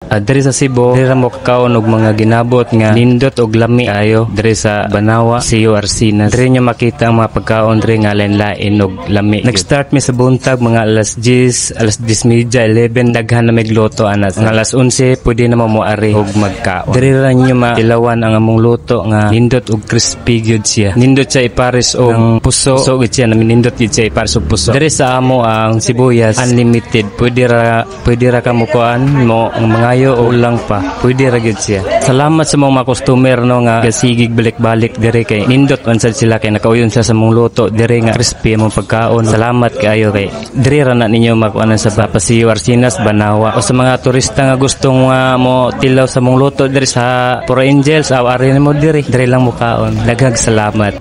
Diri sa Cebu, diri ra mo kakaon og mga ginabot nga nindot og lami ayo. Diri sa Banawa, Siyo Arsinas. Diri nyo makita ang mga pagkaon diri nga lain-lain og lami. Nag-start mi sa buntag mga alas 10, alas 10:30, 11 daghan na magluto anas. Nga alas 11 pwede na mo moari og magkaon. Diri ra nyo matilawan ang among luto nga nindot og crispy gyud siya. Nindot siya ipares og puso. So gyud siya nindot gyud siya ipares og puso. Diri sa amo ang sibuyas unlimited. Pwede ra ka mo kuan mo ang mga o ulang pa, pwede ra gyud siya. Salamat sa mga customer no nga gasigig balik-balik diri kay nindot man sad sila kay nakauyon sa mong luto diri nga crispy mong pagkaon. Salamat kaayo kay diri ra na ninyo makuanan sa Siyo Arsinas, Banawa. O sa mga turista nga gustong mo tilaw sa mong luto diri sa Puro Angels, ari mo diri lang mo kaon. Daghang salamat.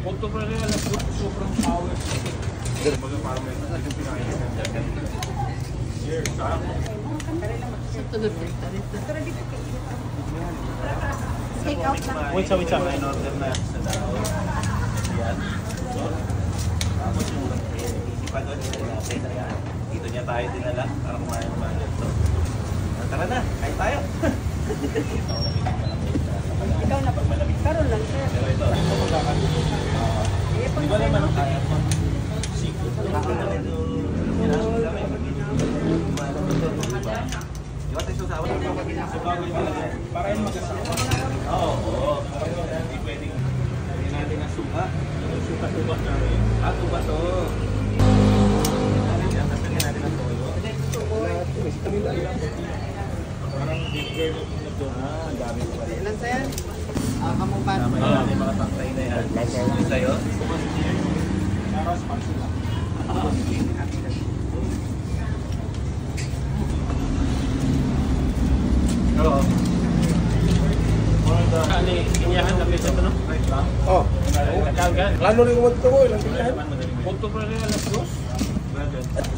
Wait, may order na sa dao. Yan. Tapos yung isipan doon, dito niya tayo dinala para kumain naman ito. Tara na, kain tayo. Ikaw na pagmalamig. Karoon lang, sir. Pero ito, di ba naman ang kaya mo? Seafood. Baka na ito. Iwan tayo sa awan. Para yung mag-asawa. Oo. Hindi pwedeng hindi natin ang suka. Suka na rin. Tuba to. Sasabihin natin ang toyo. Parang dinigay mo na doon. Dami ko pala. Ilan sa'yo? Kamupan. May mga pangtay na yan. Ito sa'yo? Oo. Inyahan na pito ito, no? Oh. Lalo rin mo ito ko, ilang kinyahan? Punto pa rin alas dos.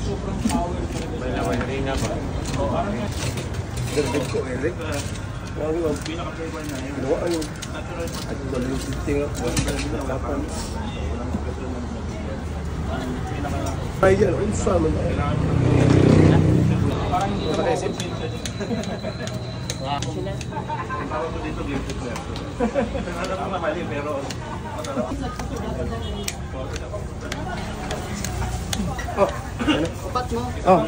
Sobrang power. May lawan rin nga ba? Oo. Gagawin ko, Eric. Pinaka-flavor na yun. Ginawa ano? At balik yung sitting ako. Nakapan. Ay, yan. Unsa man. Parang hindi na maisip. Tawag ko dito guilty pleasure. Alam ko na mali pero masarap. Oh. Upat mo. Oh.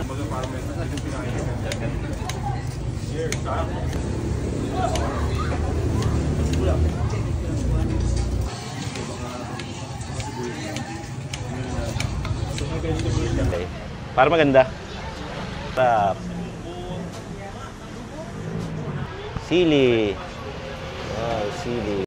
Para maganda. Tap. Sili. Wow, sili.